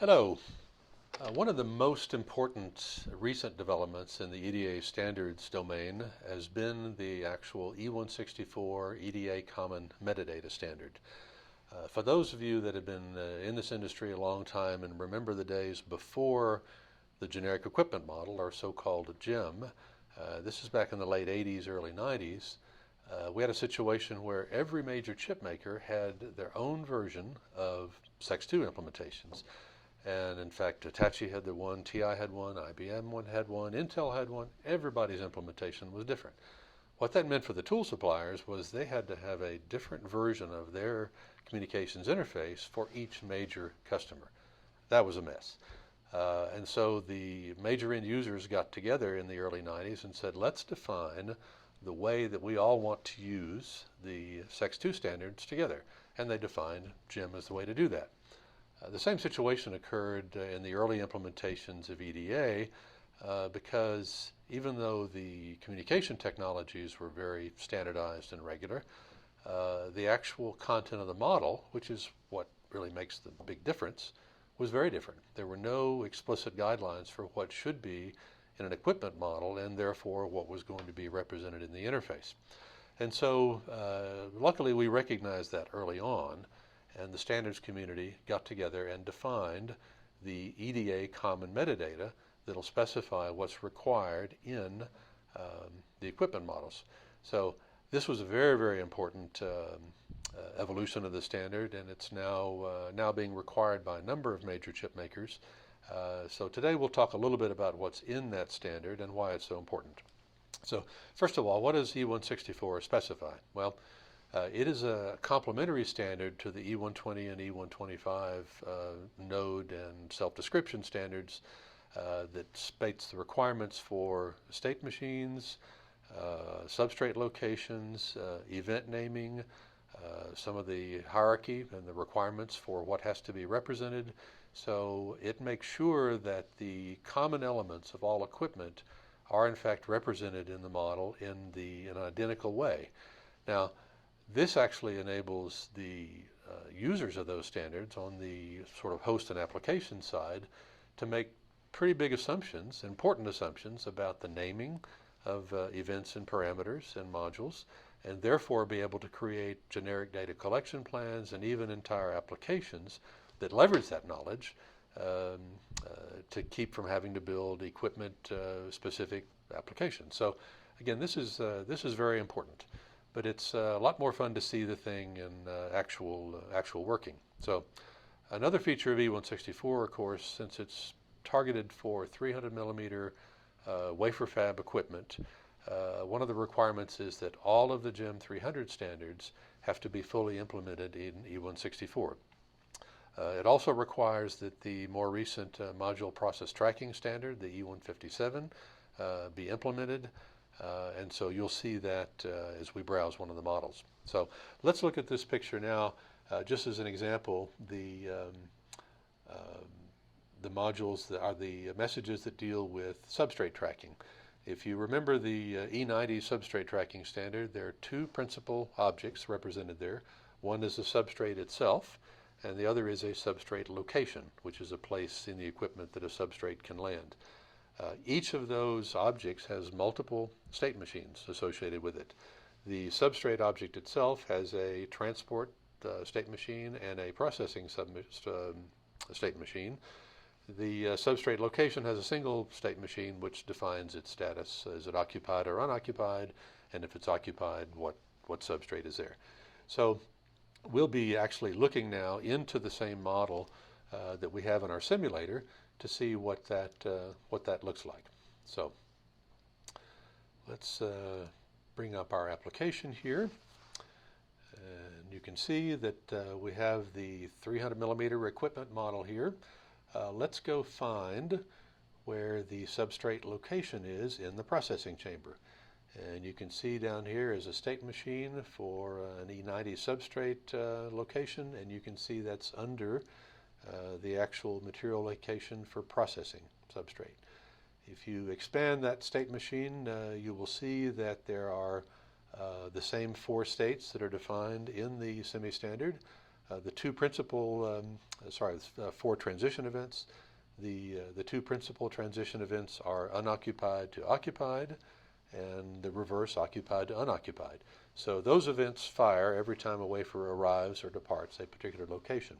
Hello. One of the most important recent developments in the EDA standards domain has been the actual E164 EDA Common Metadata Standard. For those of you that have been in this industry a long time and remember the days before the generic equipment model, or so-called GEM, this is back in the late 80s, early 90s, we had a situation where every major chip maker had their own version of SEX2 implementations. And in fact, Hitachi had the one, TI had one, IBM had one, Intel had one. Everybody's implementation was different. What that meant for the tool suppliers was they had to have a different version of their communications interface for each major customer. That was a mess. And so the major end users got together in the early 90s and said, let's define the way that we all want to use the SEX2 standards together. And they defined GEM as the way to do that. The same situation occurred in the early implementations of EDA because even though the communication technologies were very standardized and regular, the actual content of the model, which is what really makes the big difference, was very different. There were no explicit guidelines for what should be in an equipment model and therefore what was going to be represented in the interface. And so luckily we recognized that early on, and the standards community got together and defined the EDA common metadata that'll specify what's required in the equipment models. So this was a very, very important evolution of the standard, and it's now being required by a number of major chip makers. So today we'll talk a little bit about what's in that standard and why it's so important. So first of all, what does E164 specify? Well, it is a complementary standard to the E120 and E125 node and self-description standards that states the requirements for state machines, substrate locations, event naming, some of the hierarchy and the requirements for what has to be represented. So it makes sure that the common elements of all equipment are in fact represented in the model in an identical way. Now, this actually enables the users of those standards on the sort of host and application side to make pretty big assumptions, important assumptions about the naming of events and parameters and modules, and therefore be able to create generic data collection plans and even entire applications that leverage that knowledge to keep from having to build equipment specific applications. So again, this is very important. But it's a lot more fun to see the thing in actual working. So another feature of E164, of course, since it's targeted for 300 millimeter wafer fab equipment, one of the requirements is that all of the GEM 300 standards have to be fully implemented in E164. It also requires that the more recent module process tracking standard, the E157, be implemented. And so you'll see that as we browse one of the models. So let's look at this picture now. Just as an example, the modules that are the messages that deal with substrate tracking. If you remember the E90 substrate tracking standard, there are two principal objects represented there. One is the substrate itself, and the other is a substrate location, which is a place in the equipment that a substrate can land. Each of those objects has multiple state machines associated with it. The substrate object itself has a transport state machine and a processing state machine. The substrate location has a single state machine which defines its status. Is it occupied or unoccupied? And if it's occupied, what substrate is there? So we'll be actually looking now into the same model that we have in our simulator to see what that looks like. So let's bring up our application here. And you can see that we have the 300 millimeter equipment model here. Let's go find where the substrate location is in the processing chamber. And you can see down here is a state machine for an E90 substrate location, and you can see that's under the actual material location for processing substrate. If you expand that state machine, you will see that there are the same four states that are defined in the semi-standard. The two principal, four transition events. The two principal transition events are unoccupied to occupied, and the reverse, occupied to unoccupied. So those events fire every time a wafer arrives or departs a particular location.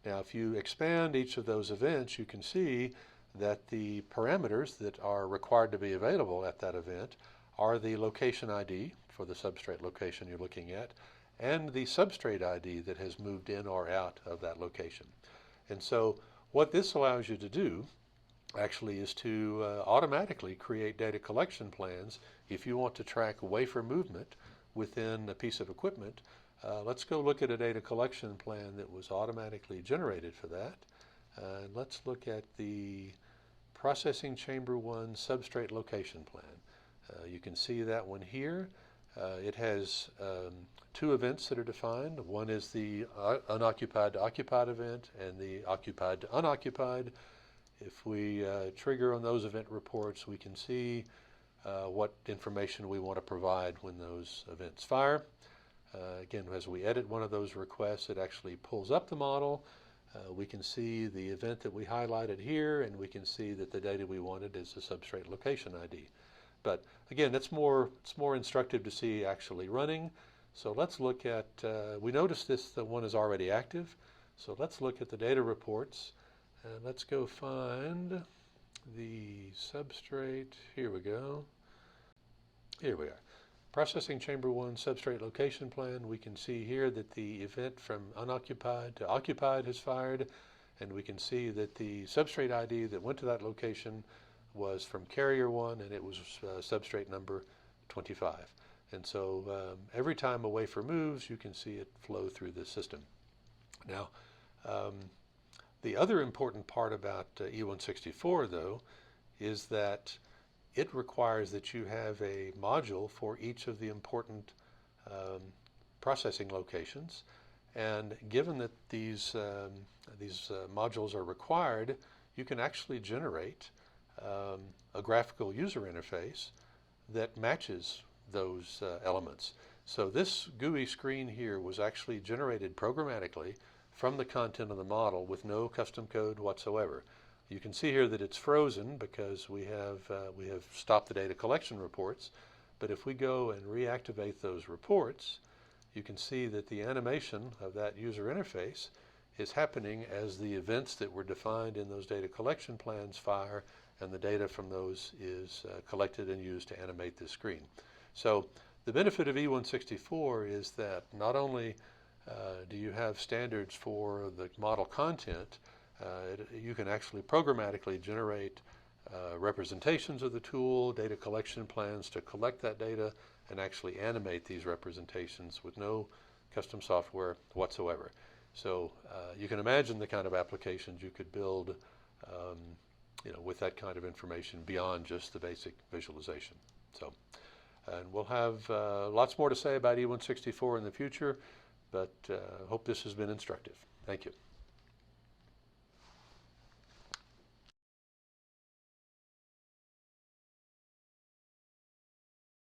Now, if you expand each of those events, you can see that the parameters that are required to be available at that event are the location ID for the substrate location you're looking at, and the substrate ID that has moved in or out of that location. And so what this allows you to do actually is to automatically create data collection plans if you want to track wafer movement within a piece of equipment. Let's go look at a data collection plan that was automatically generated for that. Let's look at the Processing Chamber 1 Substrate Location Plan. You can see that one here. It has two events that are defined. One is the unoccupied to occupied event and the occupied to unoccupied. If we trigger on those event reports, we can see what information we want to provide when those events fire. Again, as we edit one of those requests, it actually pulls up the model. We can see the event that we highlighted here, and we can see that the data we wanted is the substrate location ID. But again, it's more instructive to see actually running. So let's look at, we notice the one is already active. So let's look at the data reports, and let's go find the substrate. Here we go. Here we are. Processing Chamber 1 Substrate Location Plan. We can see here that the event from unoccupied to occupied has fired, and we can see that the substrate ID that went to that location was from carrier 1, and it was substrate number 25. And so every time a wafer moves, you can see it flow through the system. Now, the other important part about E164, though, is that it requires that you have a module for each of the important processing locations. And given that these modules are required, you can actually generate a graphical user interface that matches those elements. So this GUI screen here was actually generated programmatically from the content of the model with no custom code whatsoever. You can see here that it's frozen because we have stopped the data collection reports. But if we go and reactivate those reports, you can see that the animation of that user interface is happening as the events that were defined in those data collection plans fire, and the data from those is collected and used to animate this screen. So the benefit of E164 is that not only do you have standards for the model content, you can actually programmatically generate representations of the tool, data collection plans to collect that data, and actually animate these representations with no custom software whatsoever. So you can imagine the kind of applications you could build with that kind of information beyond just the basic visualization. So, and we'll have lots more to say about E164 in the future, but hope this has been instructive. Thank you.